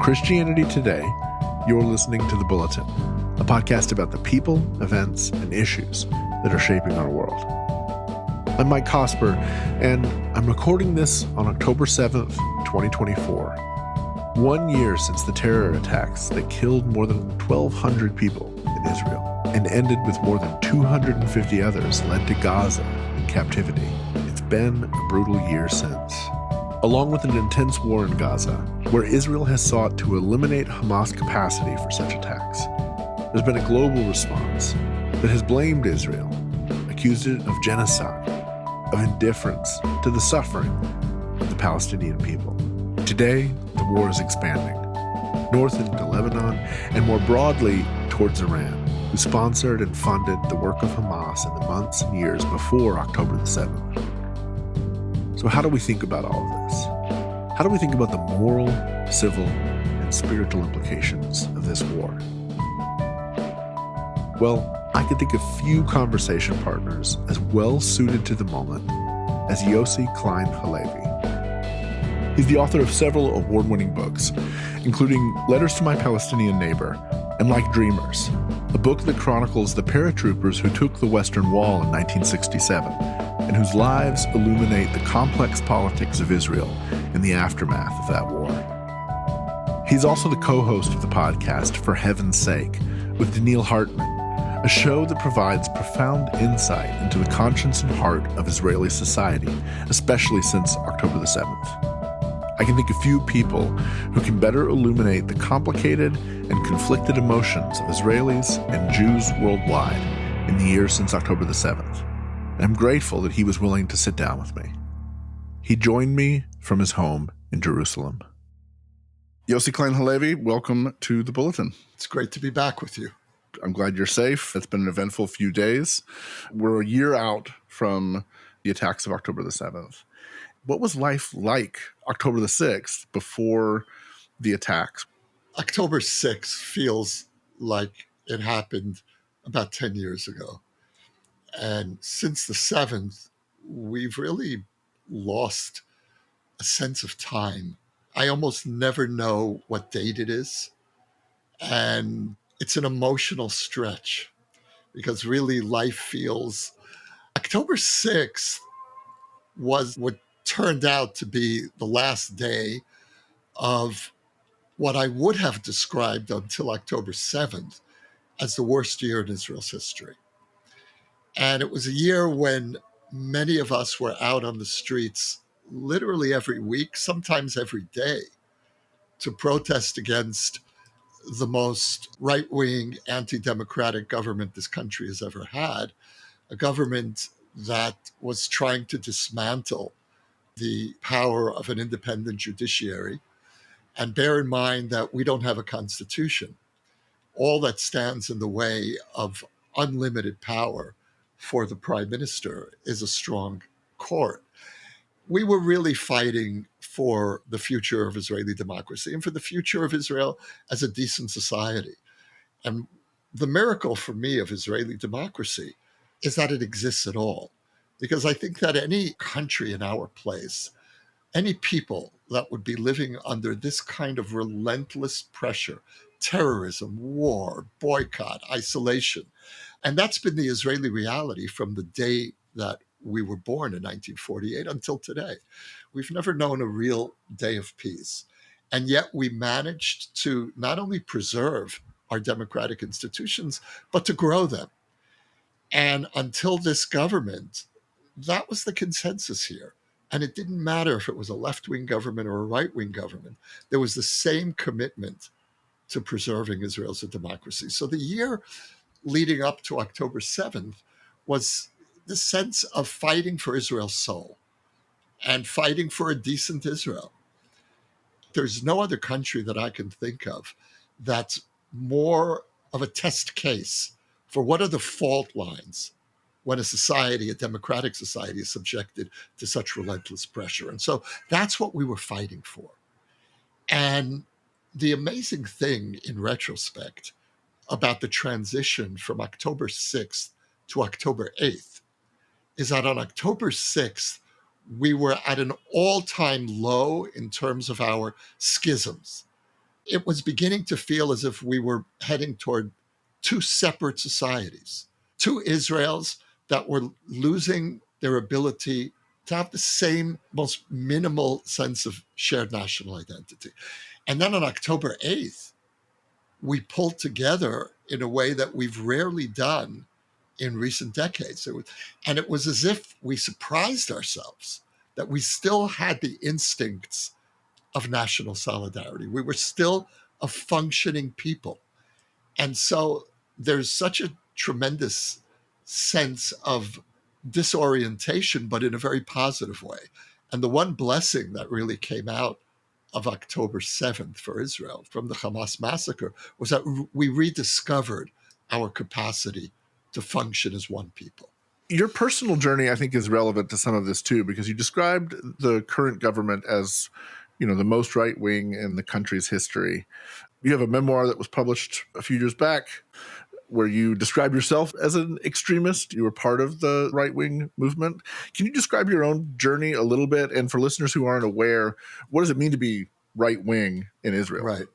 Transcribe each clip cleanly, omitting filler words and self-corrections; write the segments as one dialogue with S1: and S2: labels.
S1: Christianity Today, you're listening to The Bulletin, a podcast about the people, events, and issues that are shaping our world. I'm Mike Cosper, and I'm recording this on October 7th, 2024. 1 year since the terror attacks that killed more than 1,200 people in Israel and ended with more than 250 others led to Gaza in captivity. It's been a brutal year since. Along with an intense war in Gaza, where Israel has sought to eliminate Hamas' capacity for such attacks, there's been a global response that has blamed Israel, accused it of genocide, of indifference to the suffering of the Palestinian people. Today, the war is expanding, north into Lebanon, and more broadly towards Iran, who sponsored and funded the work of Hamas in the months and years before October the 7th. So how do we think about all of this? How do we think about the moral, civil, and spiritual implications of this war? Well, I could think of few conversation partners as well suited to the moment as Yossi Klein Halevi. He's the author of several award-winning books, including Letters to My Palestinian Neighbor and Like Dreamers, a book that chronicles the paratroopers who took the Western Wall in 1967 and whose lives illuminate the complex politics of Israel in the aftermath of that war. He's also the co-host of the podcast For Heaven's Sake with Daniil Hartman, a show that provides profound insight into the conscience and heart of Israeli society, especially since October the 7th. I can think of few people who can better illuminate the complicated and conflicted emotions of Israelis and Jews worldwide in the years since October the 7th. And I'm grateful that he was willing to sit down with me. He joined me from his home in Jerusalem. Yossi Klein Halevi, welcome to The Bulletin.
S2: It's great to be back with you.
S1: I'm glad you're safe. It's been an eventful few days. We're a year out from the attacks of October the 7th. What was life like October the 6th before the attacks?
S2: October 6th feels like it happened about 10 years ago. And since the 7th, we've really lost a sense of time. I almost never know what date it is. And it's an emotional stretch because really life feels... October 6th was what turned out to be the last day of what I would have described until October 7th as the worst year in Israel's history. And it was a year when many of us were out on the streets literally every week, sometimes every day, to protest against the most right-wing, anti-democratic government this country has ever had, a government that was trying to dismantle the power of an independent judiciary. And bear in mind that we don't have a constitution. All that stands in the way of unlimited power for the prime minister is a strong court. We were really fighting for the future of Israeli democracy and for the future of Israel as a decent society. And the miracle for me of Israeli democracy is that it exists at all. Because I think that any country in our place, any people that would be living under this kind of relentless pressure, terrorism, war, boycott, isolation, and that's been the Israeli reality from the day that we were born in 1948 until today. We've never known a real day of peace. And yet we managed to not only preserve our democratic institutions, but to grow them. And until this government, that was the consensus here. And it didn't matter if it was a left-wing government or a right-wing government. There was the same commitment to preserving Israel as a democracy. So the year leading up to October 7th was the sense of fighting for Israel's soul and fighting for a decent Israel. There's no other country that I can think of that's more of a test case for what are the fault lines when a society, a democratic society, is subjected to such relentless pressure. And so that's what we were fighting for. And the amazing thing in retrospect about the transition from October 6th to October 8th is that on October 6th, we were at an all-time low in terms of our schisms. it was beginning to feel as if we were heading toward two separate societies, two Israels that were losing their ability to have the same most minimal sense of shared national identity. And then on October 8th, we pulled together in a way that we've rarely done in recent decades. It was as if we surprised ourselves that we still had the instincts of national solidarity. We were still a functioning people. And so there's such a tremendous sense of disorientation, but in a very positive way. And the one blessing that really came out of October 7th for Israel from the Hamas massacre was that we rediscovered our capacity to function as one people.
S1: Your personal journey, I think, is relevant to some of this too, because you described the current government as, the most right wing in the country's history. You have a memoir that was published a few years back where you describe yourself as an extremist. You were part of the right-wing movement. Can you describe your own journey a little bit? And for listeners who aren't aware, what does it mean to be right-wing in Israel?
S2: Right.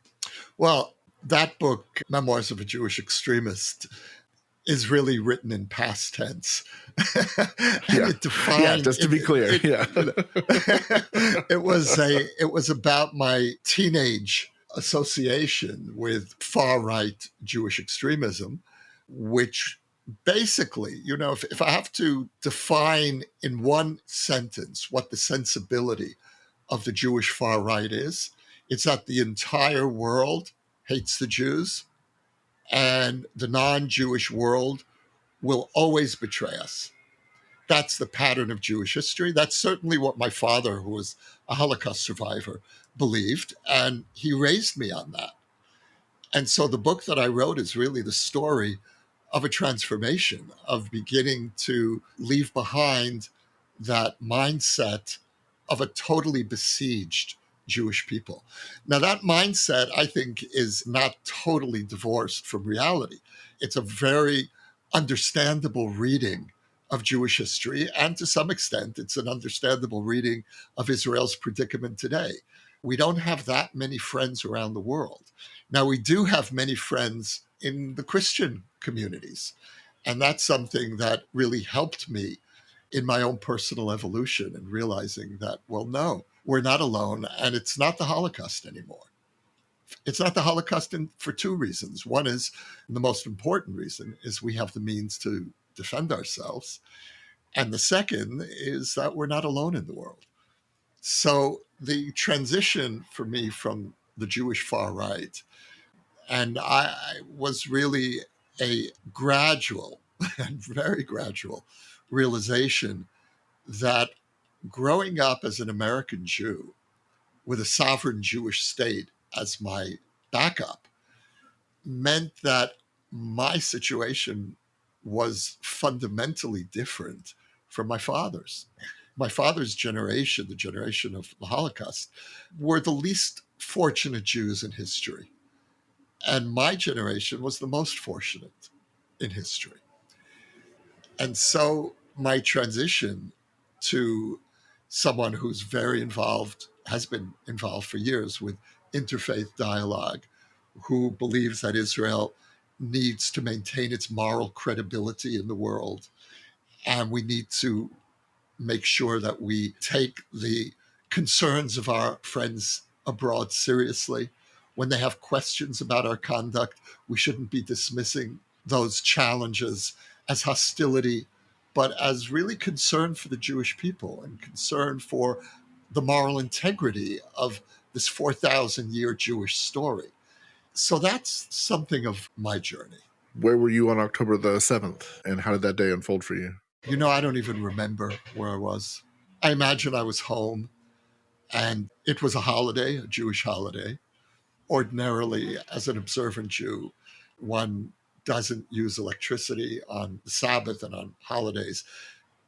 S2: Well, that book, Memoirs of a Jewish Extremist, is really written in past tense.
S1: It defined, just to be clear.
S2: It was about my teenage association with far-right Jewish extremism, which basically, if I have to define in one sentence what the sensibility of the Jewish far right is, it's that the entire world hates the Jews and the non-Jewish world will always betray us. That's the pattern of Jewish history. That's certainly what my father, who was a Holocaust survivor, believed, and he raised me on that. And so the book that I wrote is really the story of a transformation, of beginning to leave behind that mindset of a totally besieged Jewish people. Now, that mindset, I think, is not totally divorced from reality. It's a very understandable reading of Jewish history, and to some extent, it's an understandable reading of Israel's predicament today. We don't have that many friends around the world. Now, we do have many friends in the Christian communities, and that's something that really helped me in my own personal evolution and realizing that, well, no, we're not alone, and it's not the Holocaust anymore. It's not the Holocaust for two reasons. One is, the most important reason, is we have the means to defend ourselves. And the second is that we're not alone in the world. So the transition for me from the Jewish far right, and I was really a gradual and very gradual realization that growing up as an American Jew with a sovereign Jewish state as my backup meant that my situation was fundamentally different from my father's. My father's generation, the generation of the Holocaust, were the least fortunate Jews in history. And my generation was the most fortunate in history. And so my transition to someone who's very involved, has been involved for years with interfaith dialogue, who believes that Israel needs to maintain its moral credibility in the world. And we need to make sure that we take the concerns of our friends abroad seriously. When they have questions about our conduct, we shouldn't be dismissing those challenges as hostility, but as really concern for the Jewish people and concern for the moral integrity of this 4,000-year Jewish story. So that's something of my journey.
S1: Where were you on October the 7th, and how did that day unfold for you?
S2: I don't even remember where I was. I imagine I was home, and it was a holiday, a Jewish holiday. Ordinarily, as an observant Jew, one doesn't use electricity on the Sabbath and on holidays.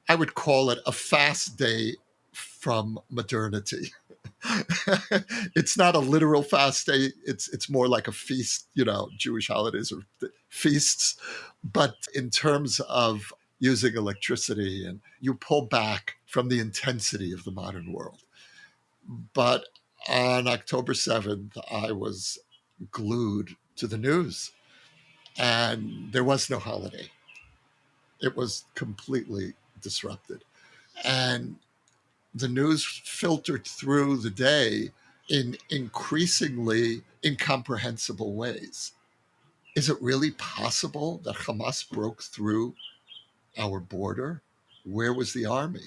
S2: I would call it a fast day from modernity. It's not a literal fast day. It's more like a feast. Jewish holidays are feasts. But in terms of using electricity, and you pull back from the intensity of the modern world. But on October 7th, I was glued to the news. And there was no holiday. It was completely disrupted. And the news filtered through the day in increasingly incomprehensible ways. Is it really possible that Hamas broke through our border? Where was the army?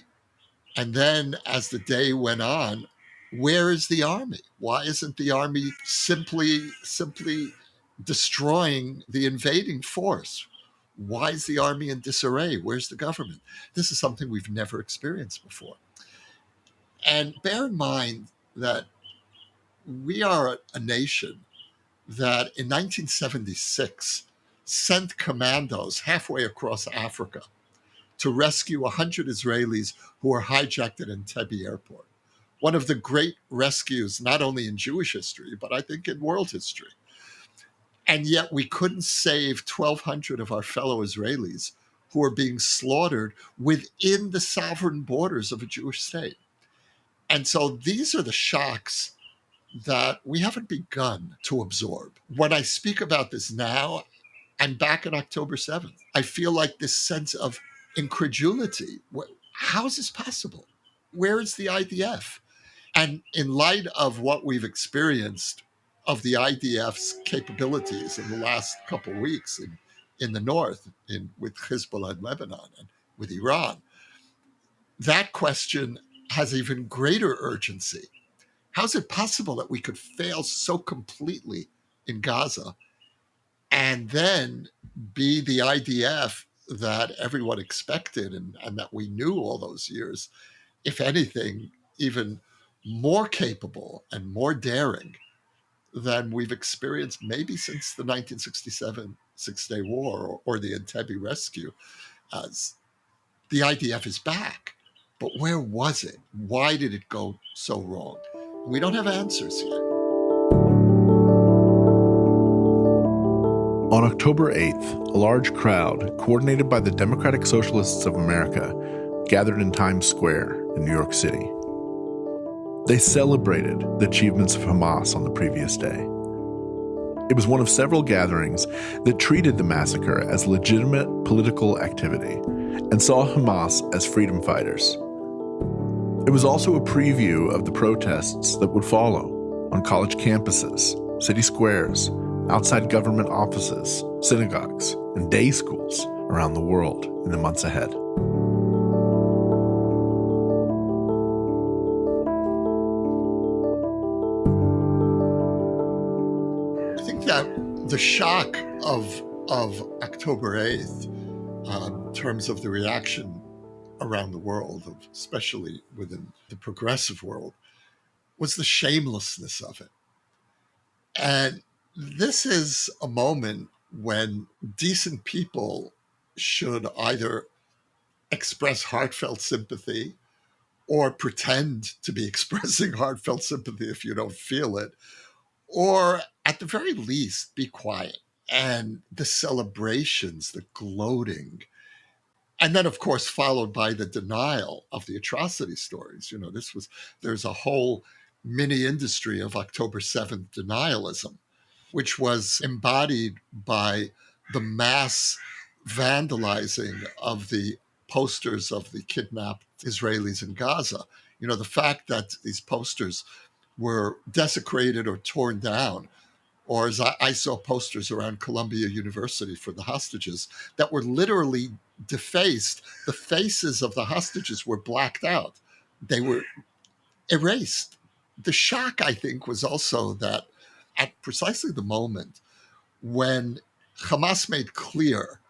S2: And then as the day went on, where is the army? Why isn't the army simply destroying the invading force? Why is the army in disarray? Where's the government? This is something we've never experienced before. And bear in mind that we are a nation that in 1976 sent commandos halfway across Africa to rescue 100 Israelis who were hijacked at Entebbe airport. One of the great rescues, not only in Jewish history, but I think in world history. And yet we couldn't save 1,200 of our fellow Israelis who were being slaughtered within the sovereign borders of a Jewish state. And so these are the shocks that we haven't begun to absorb. When I speak about this now, I'm back on October 7th. I feel like this sense of incredulity. How is this possible? Where is the IDF? And in light of what we've experienced of the IDF's capabilities in the last couple of weeks in the north, with Hezbollah in Lebanon and with Iran, that question has even greater urgency. How is it possible that we could fail so completely in Gaza and then be the IDF that everyone expected and that we knew all those years, if anything, even more capable and more daring than we've experienced maybe since the 1967 Six-Day War or the Entebbe rescue? As the IDF is back, but where was it? Why did it go so wrong? We don't have answers yet.
S1: On October 8th, a large crowd, coordinated by the Democratic Socialists of America, gathered in Times Square in New York City. They celebrated the achievements of Hamas on the previous day. It was one of several gatherings that treated the massacre as legitimate political activity and saw Hamas as freedom fighters. It was also a preview of the protests that would follow on college campuses, city squares, outside government offices, synagogues, and day schools around the world in the months ahead.
S2: I think that the shock of October 8th, in terms of the reaction around the world, especially within the progressive world, was the shamelessness of it. And this is a moment when decent people should either express heartfelt sympathy or pretend to be expressing heartfelt sympathy if you don't feel it, or at the very least, be quiet. And the celebrations, the gloating, and then, of course, followed by the denial of the atrocity stories. There's a whole mini industry of October 7th denialism, which was embodied by the mass vandalizing of the posters of the kidnapped Israelis in Gaza. The fact that these posters were desecrated or torn down, or as I saw posters around Columbia University for the hostages that were literally defaced. The faces of the hostages were blacked out. They were erased. The shock, I think, was also that at precisely the moment when Hamas made clear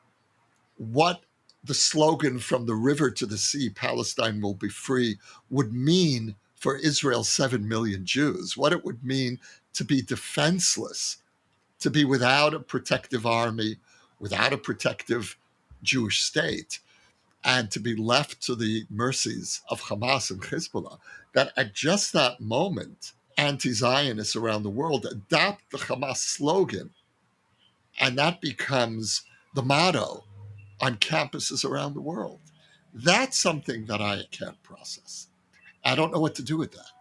S2: what the slogan "from the river to the sea, Palestine will be free" would mean for Israel's 7 million Jews, what it would mean to be defenseless, to be without a protective army, without a protective Jewish state, and to be left to the mercies of Hamas and Hezbollah, that at just that moment, anti-Zionists around the world adopt the Hamas slogan, and that becomes the motto on campuses around the world. That's something that I can't process. I don't know what to do with that.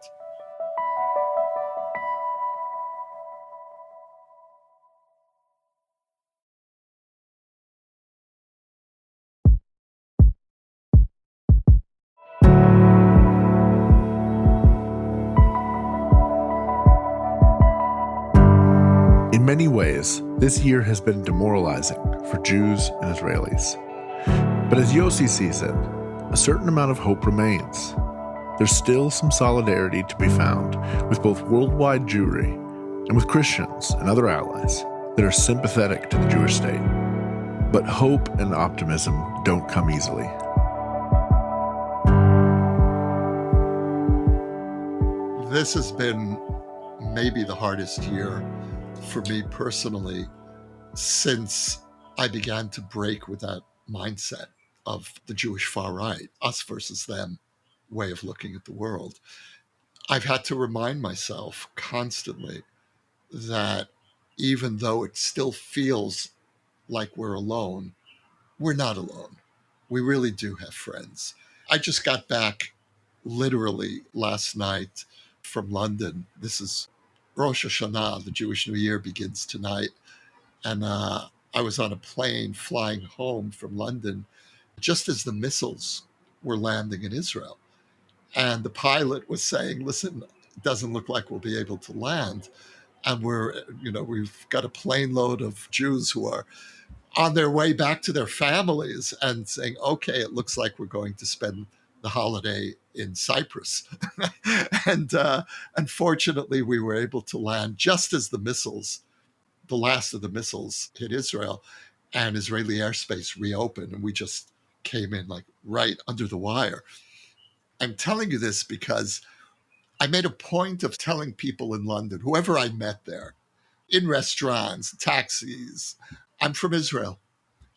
S1: many ways, this year has been demoralizing for Jews and Israelis. But as Yossi sees it, a certain amount of hope remains. There's still some solidarity to be found with both worldwide Jewry and with Christians and other allies that are sympathetic to the Jewish state. But hope and optimism don't come easily.
S2: This has been maybe the hardest year for me personally since I began to break with that mindset of the Jewish far right, us versus them way of looking at the world. I've had to remind myself constantly that even though it still feels like we're alone, we're not alone. We really do have friends. I just got back literally last night from London. This is Rosh Hashanah, the Jewish New Year begins tonight. And I was on a plane flying home from London just as the missiles were landing in Israel. And the pilot was saying, listen, it doesn't look like we'll be able to land. And we've got a plane load of Jews who are on their way back to their families and saying, okay, it looks like we're going to spend the holiday in Cyprus. And unfortunately, we were able to land just as the last of the missiles hit Israel, and Israeli airspace reopened, and we just came in like right under the wire. I'm telling you this because I made a point of telling people in London, whoever I met there, in restaurants, taxis, I'm from Israel.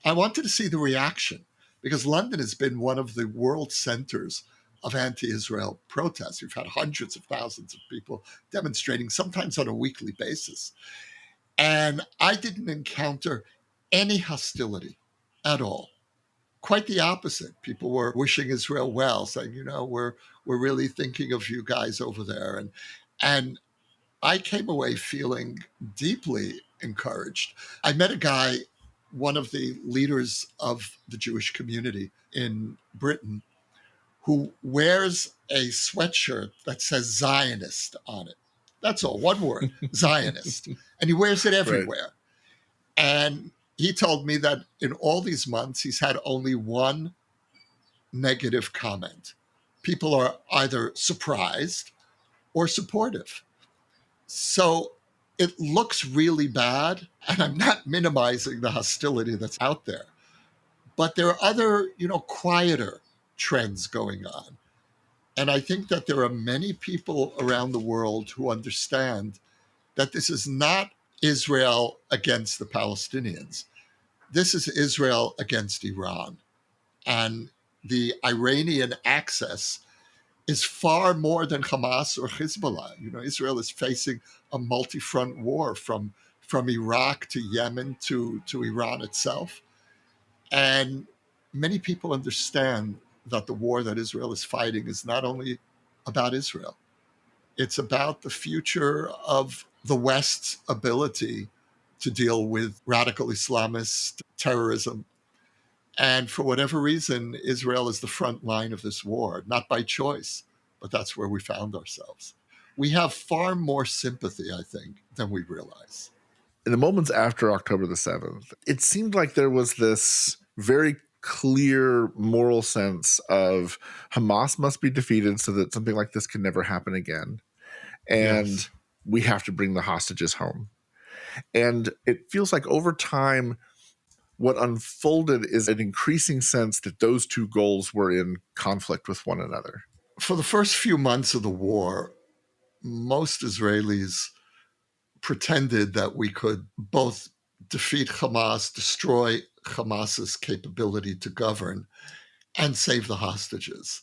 S2: I wanted to see the reaction because London has been one of the world centers of anti-Israel protests. We've had hundreds of thousands of people demonstrating, sometimes on a weekly basis. And I didn't encounter any hostility at all. Quite the opposite. People were wishing Israel well, saying, we're really thinking of you guys over there. And I came away feeling deeply encouraged. I met a guy, one of the leaders of the Jewish community in Britain, who wears a sweatshirt that says Zionist on it. That's all, one word, Zionist. And he wears it everywhere. Right. And he told me that in all these months, he's had only one negative comment. People are either surprised or supportive. So it looks really bad, and I'm not minimizing the hostility that's out there. But there are other, quieter trends going on. And I think that there are many people around the world who understand that this is not Israel against the Palestinians. This is Israel against Iran. And the Iranian access is far more than Hamas or Hezbollah. Israel is facing a multi-front war from Iraq to Yemen to Iran itself. And many people understand that the war that Israel is fighting is not only about Israel. It's about the future of the West's ability to deal with radical Islamist terrorism. And for whatever reason, Israel is the front line of this war, not by choice, but that's where we found ourselves. We have far more sympathy, I think, than we realize.
S1: In the moments after October the 7th, it seemed like there was this very clear moral sense of Hamas must be defeated so that something like this can never happen again. And yes, we have to bring the hostages home. And it feels like over time, what unfolded is an increasing sense that those two goals were in conflict with one another.
S2: For the first few months of the war, most Israelis pretended that we could both defeat Hamas, destroy Hamas's capability to govern, and save the hostages.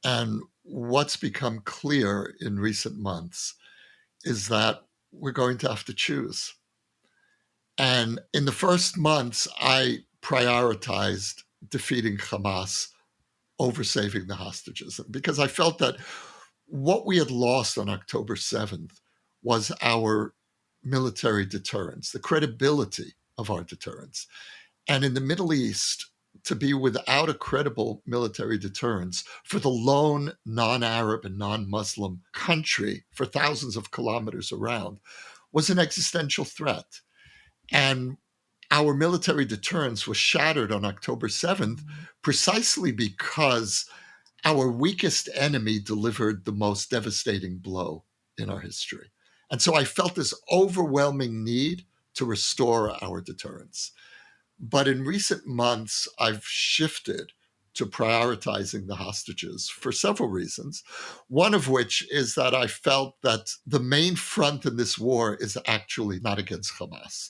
S2: And what's become clear in recent months is that we're going to have to choose. And in the first months, I prioritized defeating Hamas over saving the hostages because I felt that what we had lost on October 7th was our military deterrence, the credibility of our deterrence. And in the Middle East, to be without a credible military deterrence for the lone non-Arab and non-Muslim country for thousands of kilometers around was an existential threat. And our military deterrence was shattered on October 7th precisely because our weakest enemy delivered the most devastating blow in our history. And so I felt this overwhelming need to restore our deterrence. But in recent months, I've shifted to prioritizing the hostages for several reasons. One of which is that I felt that the main front in this war is actually not against Hamas.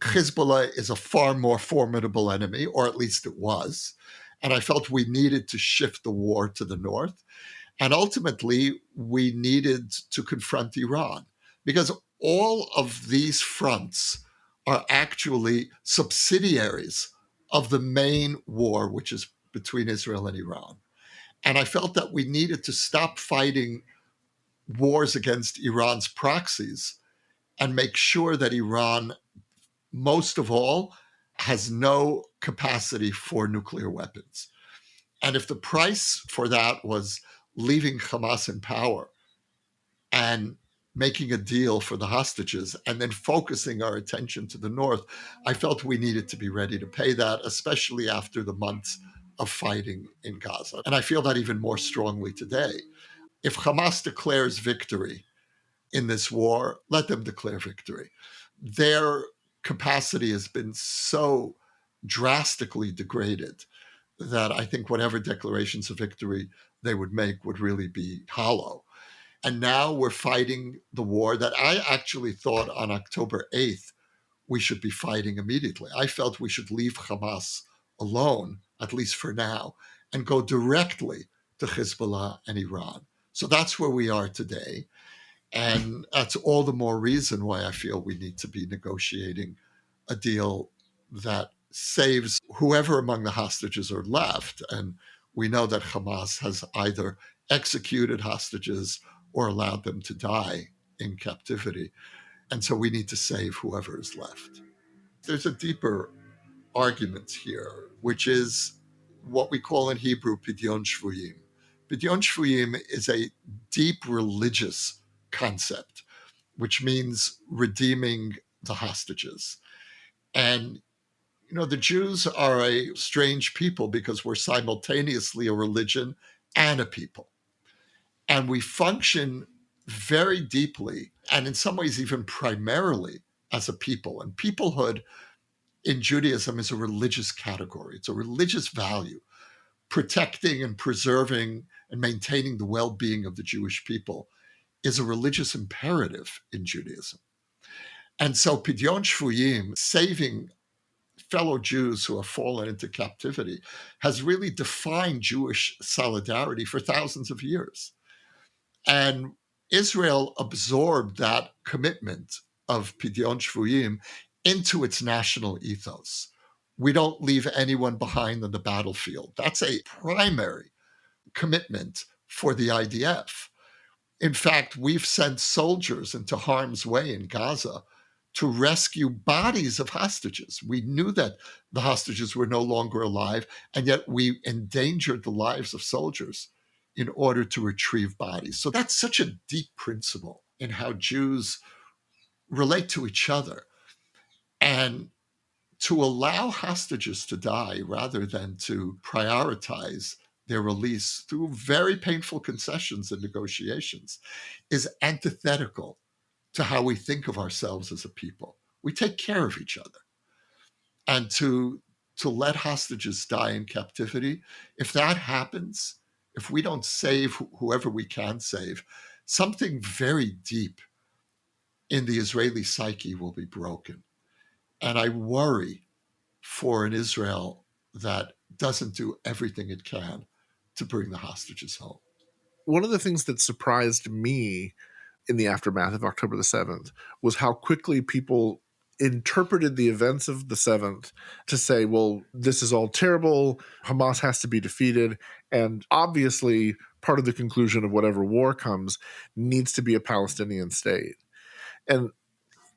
S2: Hezbollah is a far more formidable enemy, or at least it was. And I felt we needed to shift the war to the north. And ultimately, we needed to confront Iran because all of these fronts are actually subsidiaries of the main war, which is between Israel and Iran. And I felt that we needed to stop fighting wars against Iran's proxies and make sure that Iran, most of all, has no capacity for nuclear weapons. And if the price for that was leaving Hamas in power and making a deal for the hostages and then focusing our attention to the north, I felt we needed to be ready to pay that, especially after the months of fighting in Gaza. And I feel that even more strongly today. If Hamas declares victory in this war, let them declare victory. Their capacity has been so drastically degraded that I think whatever declarations of victory they would make would really be hollow. And now we're fighting the war that I actually thought on October 8th we should be fighting immediately. I felt we should leave Hamas alone, at least for now, and go directly to Hezbollah and Iran. So that's where we are today. And that's all the more reason why I feel we need to be negotiating a deal that saves whoever among the hostages are left. And we know that Hamas has either executed hostages or allowed them to die in captivity. And so we need to save whoever is left. There's a deeper argument here, which is what we call in Hebrew Pidyon Shvuyim. Pidyon Shvuyim is a deep religious concept, which means redeeming the hostages. And the Jews are a strange people because we're simultaneously a religion and a people. And we function very deeply, and in some ways, even primarily, as a people. And peoplehood in Judaism is a religious category, it's a religious value. Protecting and preserving and maintaining the well being of the Jewish people is a religious imperative in Judaism. And so, Pidyon Shvuyim, saving fellow Jews who have fallen into captivity, has really defined Jewish solidarity for thousands of years. And Israel absorbed that commitment of Pidyon Shvuyim into its national ethos. We don't leave anyone behind on the battlefield. That's a primary commitment for the IDF. In fact, we've sent soldiers into harm's way in Gaza to rescue bodies of hostages. We knew that the hostages were no longer alive, and yet we endangered the lives of soldiers in order to retrieve bodies. So that's such a deep principle in how Jews relate to each other. And to allow hostages to die rather than to prioritize their release through very painful concessions and negotiations is antithetical to how we think of ourselves as a people. We take care of each other. And to let hostages die in captivity, if that happens, if we don't save whoever we can save, something very deep in the Israeli psyche will be broken. And I worry for an Israel that doesn't do everything it can to bring the hostages home.
S1: One of the things that surprised me in the aftermath of October the 7th was how quickly people interpreted the events of the 7th to say, well, this is all terrible, Hamas has to be defeated, and obviously part of the conclusion of whatever war comes needs to be a Palestinian state. And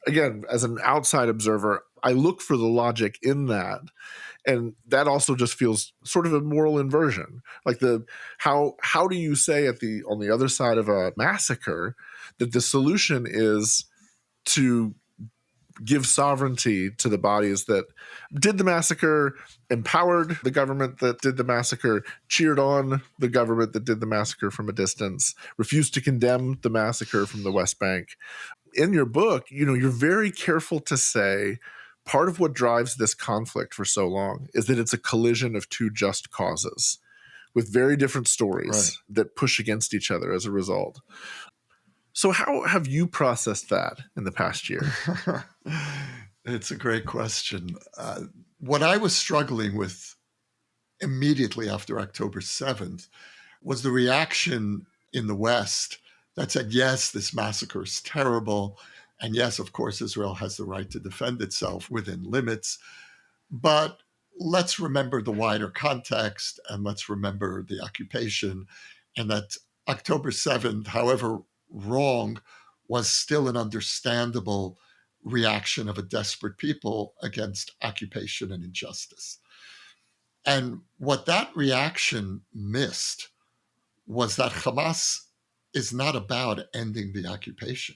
S1: again, as an outside observer, I look for the logic in that. And that also just feels sort of a moral inversion. Like how do you say on the other side of a massacre that the solution is to give sovereignty to the bodies that did the massacre, empowered the government that did the massacre, cheered on the government that did the massacre from a distance, refused to condemn the massacre from the West Bank. In your book, you're very careful to say part of what drives this conflict for so long is that it's a collision of two just causes with very different stories that push against each other as a result. So how have you processed that in the past year?
S2: It's a great question. What I was struggling with immediately after October 7th was the reaction in the West that said, yes, this massacre is terrible. And yes, of course, Israel has the right to defend itself within limits. But let's remember the wider context, and let's remember the occupation, and that October 7th, however wrong, was still an understandable reaction of a desperate people against occupation and injustice. And what that reaction missed was that Hamas is not about ending the occupation.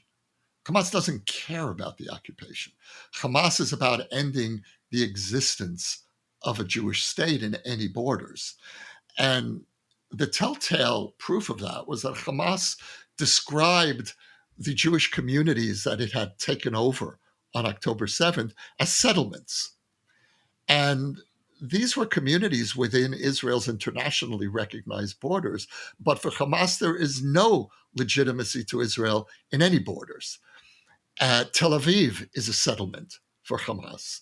S2: Hamas doesn't care about the occupation. Hamas is about ending the existence of a Jewish state in any borders. And the telltale proof of that was that Hamas described the Jewish communities that it had taken over on October 7th as settlements. And these were communities within Israel's internationally recognized borders. But for Hamas, there is no legitimacy to Israel in any borders. Tel Aviv is a settlement for Hamas.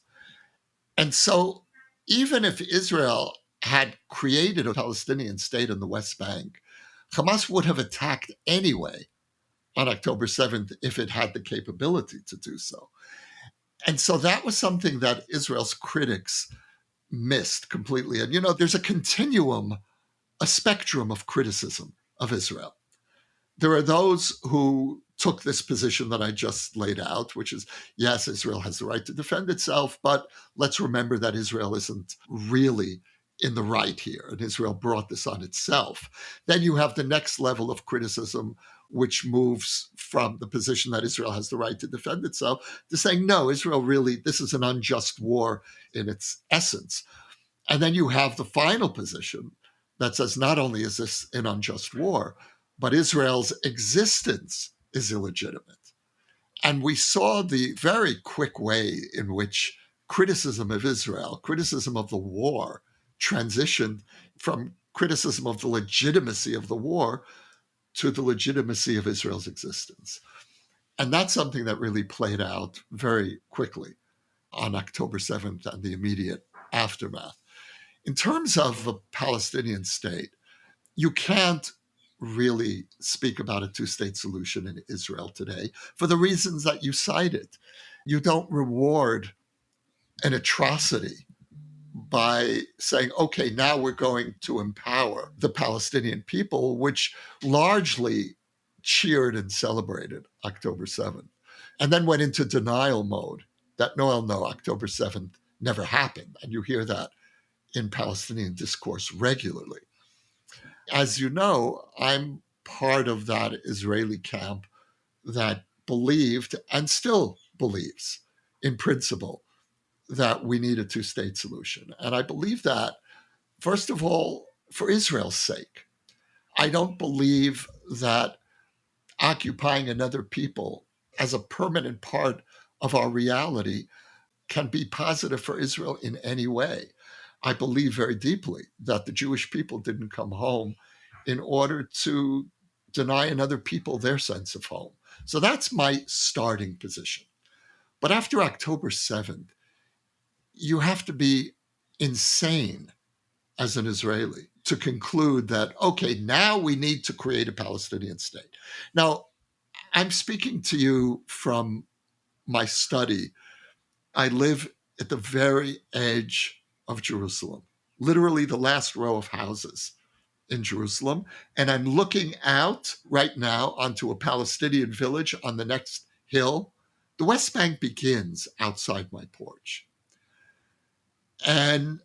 S2: And so even if Israel had created a Palestinian state in the West Bank, Hamas would have attacked anyway on October 7th if it had the capability to do so. And so that was something that Israel's critics missed completely. And, there's a continuum, a spectrum of criticism of Israel. There are those who took this position that I just laid out, which is, yes, Israel has the right to defend itself, but let's remember that Israel isn't really in the right here, and Israel brought this on itself. Then you have the next level of criticism, which moves from the position that Israel has the right to defend itself to saying, no, Israel really, this is an unjust war in its essence. And then you have the final position that says not only is this an unjust war, but Israel's existence is illegitimate. And we saw the very quick way in which criticism of Israel, criticism of the war, transitioned from criticism of the legitimacy of the war to the legitimacy of Israel's existence. And that's something that really played out very quickly on October 7th and the immediate aftermath. In terms of the Palestinian state, you can't really speak about a two-state solution in Israel today for the reasons that you cited. You don't reward an atrocity by saying, okay, now we're going to empower the Palestinian people, which largely cheered and celebrated October 7th, and then went into denial mode that, no, October 7th never happened. And you hear that in Palestinian discourse regularly. As you know, I'm part of that Israeli camp that believed and still believes in principle that we need a two-state solution. And I believe that, first of all, for Israel's sake. I don't believe that occupying another people as a permanent part of our reality can be positive for Israel in any way. I believe very deeply that the Jewish people didn't come home in order to deny another people their sense of home. So that's my starting position. But after October 7th, you have to be insane as an Israeli to conclude that, okay, now we need to create a Palestinian state. Now, I'm speaking to you from my study. I live at the very edge of Jerusalem, literally the last row of houses in Jerusalem. And I'm looking out right now onto a Palestinian village on the next hill. The West Bank begins outside my porch. And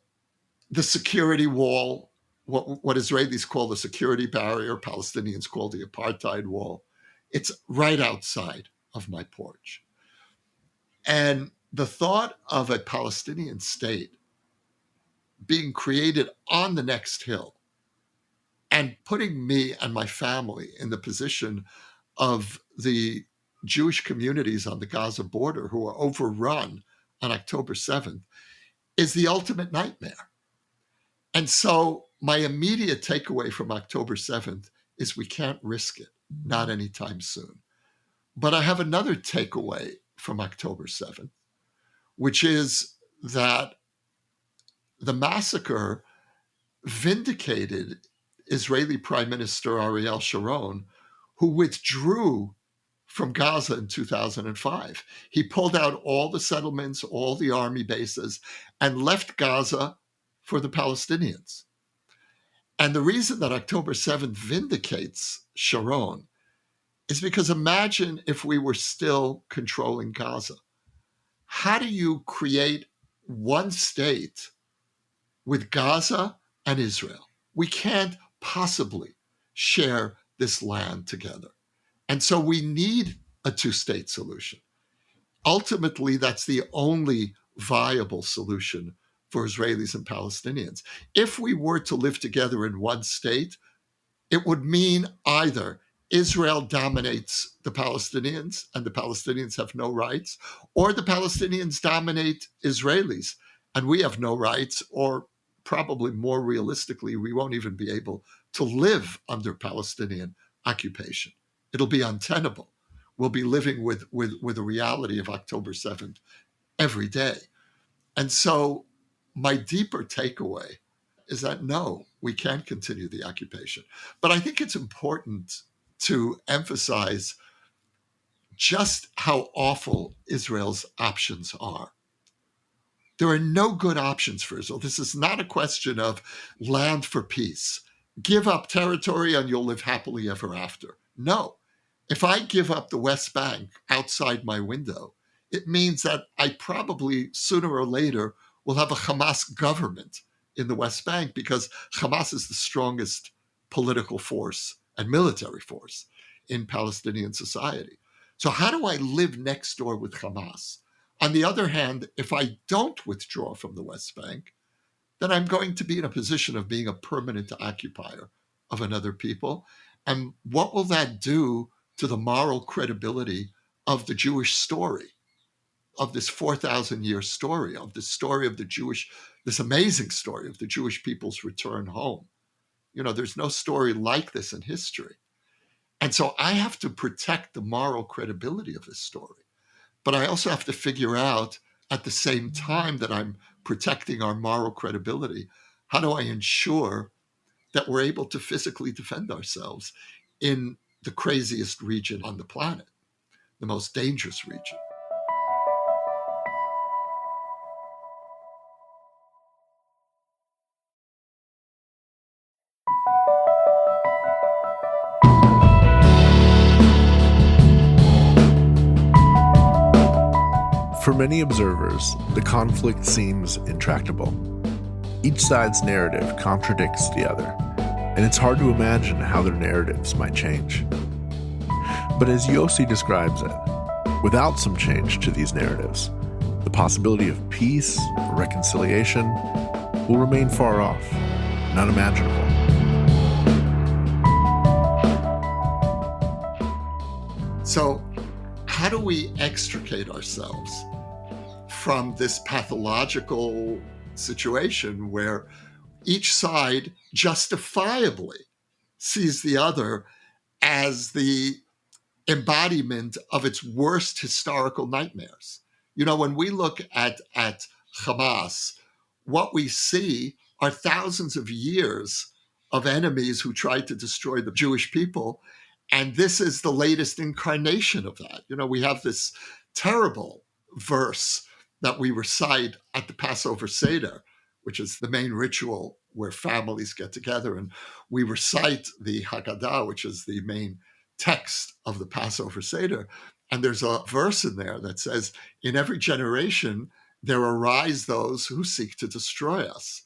S2: the security wall, what Israelis call the security barrier, Palestinians call the apartheid wall, it's right outside of my porch. And the thought of a Palestinian state being created on the next hill and putting me and my family in the position of the Jewish communities on the Gaza border who are overrun on October 7th is the ultimate nightmare. And so my immediate takeaway from October 7th is we can't risk it, not anytime soon. But I have another takeaway from October 7th, which is that the massacre vindicated Israeli Prime Minister Ariel Sharon, who withdrew from Gaza in 2005. He pulled out all the settlements, all the army bases, and left Gaza for the Palestinians. And the reason that October 7th vindicates Sharon is because imagine if we were still controlling Gaza. How do you create one state with Gaza and Israel? We can't possibly share this land together. And so we need a two-state solution. Ultimately, that's the only viable solution for Israelis and Palestinians. If we were to live together in one state, it would mean either Israel dominates the Palestinians and the Palestinians have no rights, or the Palestinians dominate Israelis and we have no rights, or probably more realistically, we won't even be able to live under Palestinian occupation. It'll be untenable. We'll be living with the reality of October 7th every day. And so my deeper takeaway is that no, we can't continue the occupation. But I think it's important to emphasize just how awful Israel's options are. There are no good options for Israel. This is not a question of land for peace. Give up territory and you'll live happily ever after. No. If I give up the West Bank outside my window, it means that I probably sooner or later will have a Hamas government in the West Bank because Hamas is the strongest political force and military force in Palestinian society. So how do I live next door with Hamas? On the other hand, if I don't withdraw from the West Bank, then I'm going to be in a position of being a permanent occupier of another people. And what will that do to the moral credibility of the Jewish story, of this 4,000-year story, of the story of the Jewish, this amazing story of the Jewish people's return home? You know, there's no story like this in history. And so I have to protect the moral credibility of this story. But I also have to figure out at the same time that I'm protecting our moral credibility, how do I ensure that we're able to physically defend ourselves in the craziest region on the planet, the most dangerous region?
S1: For many observers, the conflict seems intractable. Each side's narrative contradicts the other, and it's hard to imagine how their narratives might change. But as Yossi describes it, without some change to these narratives, the possibility of peace or reconciliation will remain far off and unimaginable.
S2: So, how do we extricate ourselves from this pathological situation where each side justifiably sees the other as the embodiment of its worst historical nightmares? You know, when we look at Hamas, what we see are thousands of years of enemies who tried to destroy the Jewish people. And this is the latest incarnation of that. You know, we have this terrible verse that we recite at the Passover Seder, which is the main ritual where families get together. And we recite the Haggadah, which is the main text of the Passover Seder. And there's a verse in there that says, in every generation, there arise those who seek to destroy us.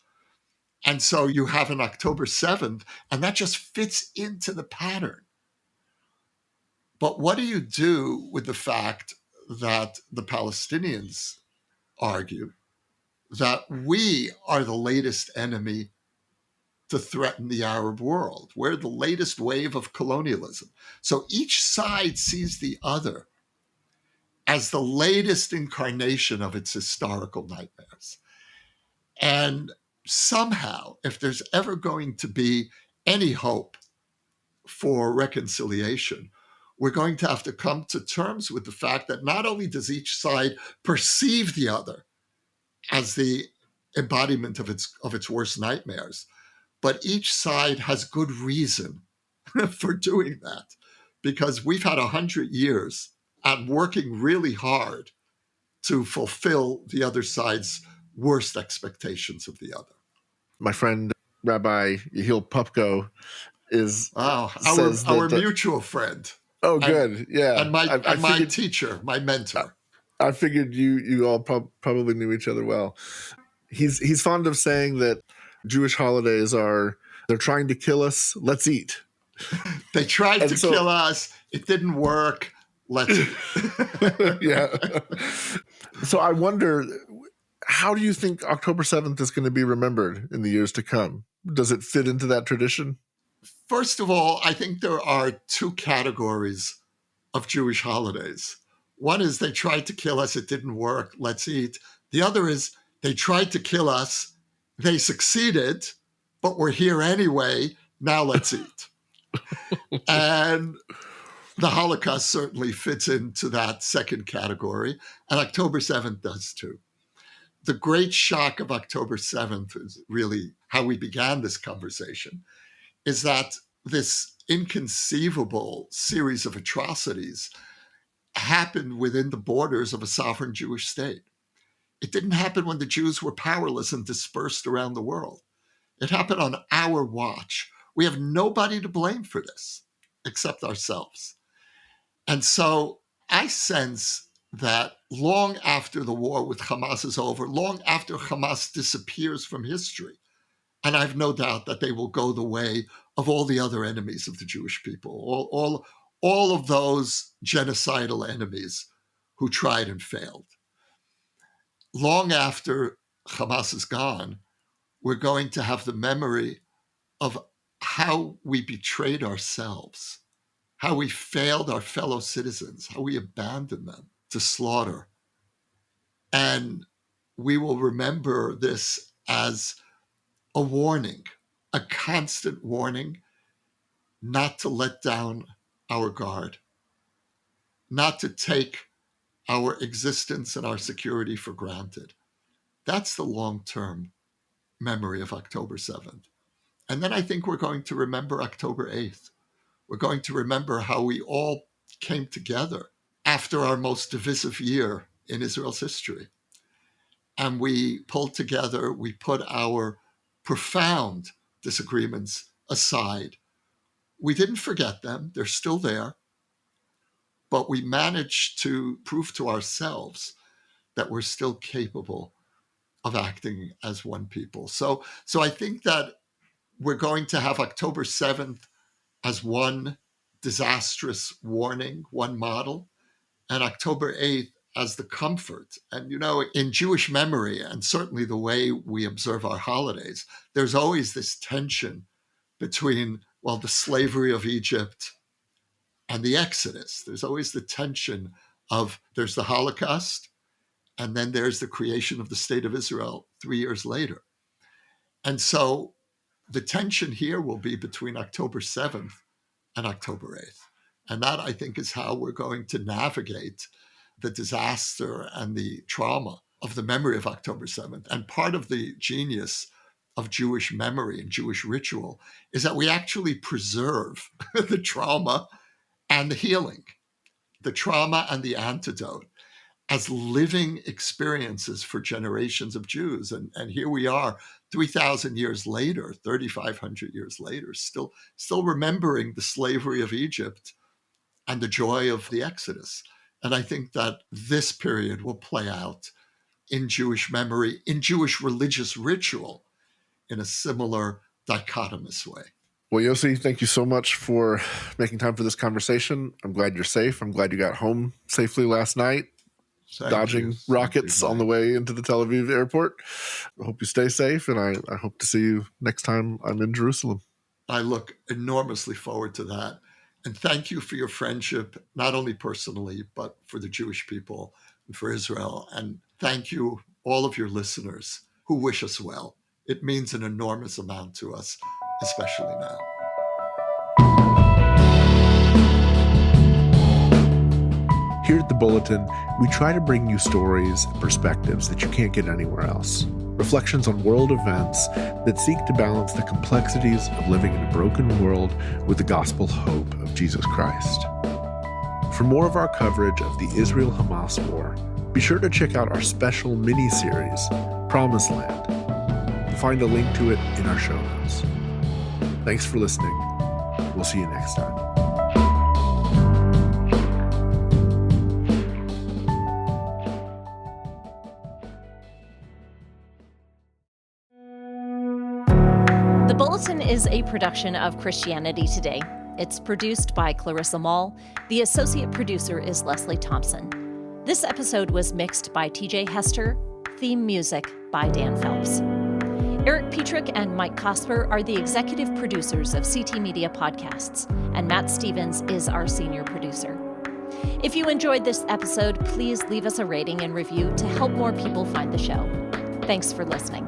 S2: And so you have an October 7th, and that just fits into the pattern. But what do you do with the fact that the Palestinians argue that we are the latest enemy to threaten the Arab world. We're the latest wave of colonialism. So each side sees the other as the latest incarnation of its historical nightmares. And somehow, if there's ever going to be any hope for reconciliation, we're going to have to come to terms with the fact that not only does each side perceive the other as the embodiment of its worst nightmares, but each side has good reason for doing that, because we've had 100 years at working really hard to fulfill the other side's worst expectations of the other.
S1: My friend Rabbi Yehiel Pupko says
S2: our
S1: that
S2: mutual friend.
S1: Oh,
S2: and,
S1: good. Yeah.
S2: And my teacher, my mentor.
S1: I figured you all probably knew each other well. He's fond of saying that Jewish holidays they're trying to kill us. Let's eat.
S2: They tried to kill us. It didn't work. Let's eat.
S1: Yeah. So I wonder, how do you think October 7th is going to be remembered in the years to come? Does it fit into that tradition?
S2: First of all, I think there are two categories of Jewish holidays. One is they tried to kill us, it didn't work, let's eat. The other is they tried to kill us, they succeeded, but we're here anyway, now let's eat. And the Holocaust certainly fits into that second category, and October 7th does too. The great shock of October 7th is really how we began this conversation, is that this inconceivable series of atrocities happened within the borders of a sovereign Jewish state. It didn't happen when the Jews were powerless and dispersed around the world. It happened on our watch. We have nobody to blame for this except ourselves. And so I sense that long after the war with Hamas is over, long after Hamas disappears from history, and I've no doubt that they will go the way of all the other enemies of the Jewish people, all of those genocidal enemies who tried and failed. Long after Hamas is gone, we're going to have the memory of how we betrayed ourselves, how we failed our fellow citizens, how we abandoned them to slaughter. And we will remember this as a warning, a constant warning not to let down our guard, not to take our existence and our security for granted. That's the long-term memory of October 7th. And then I think we're going to remember October 8th. We're going to remember how we all came together after our most divisive year in Israel's history. And we pulled together, we put our profound disagreements aside. We didn't forget them, they're still there, but we managed to prove to ourselves that we're still capable of acting as one people. So I think that we're going to have October 7th as one disastrous warning, one model, and October 8th as the comfort. And, in Jewish memory, and certainly the way we observe our holidays, there's always this tension between, the slavery of Egypt and the Exodus. There's always the tension of there's the Holocaust, and then there's the creation of the State of Israel 3 years later. And so the tension here will be between October 7th and October 8th. And that, I think, is how we're going to navigate the disaster and the trauma of the memory of October 7th. And part of the genius of Jewish memory and Jewish ritual is that we actually preserve the trauma and the healing, the trauma and the antidote as living experiences for generations of Jews. And here we are 3,000 years later, 3,500 years later, still remembering the slavery of Egypt and the joy of the Exodus. And I think that this period will play out in Jewish memory, in Jewish religious ritual, in a similar dichotomous way.
S1: Well, Yossi, thank you so much for making time for this conversation. I'm glad you're safe. I'm glad you got home safely last night. dodging rockets on the way into the Tel Aviv airport. I hope you stay safe, and I hope to see you next time I'm in Jerusalem.
S2: I look enormously forward to that. And thank you for your friendship, not only personally, but for the Jewish people and for Israel. And thank you, all of your listeners who wish us well. It means an enormous amount to us, especially now.
S1: Here at the Bulletin, we try to bring you stories and perspectives that you can't get anywhere else. Reflections on world events that seek to balance the complexities of living in a broken world with the gospel hope of Jesus Christ. For more of our coverage of the Israel-Hamas war, be sure to check out our special mini-series, Promised Land. You'll find a link to it in our show notes. Thanks for listening. We'll see you next time.
S3: The Bulletin is a production of Christianity Today. It's produced by Clarissa Mall. The associate producer is Leslie Thompson. This episode was mixed by TJ Hester. Theme music by Dan Phelps. Eric Petrick and Mike Cosper are the executive producers of CT Media Podcasts, and Matt Stevens is our senior producer. If you enjoyed this episode, please leave us a rating and review to help more people find the show. Thanks for listening.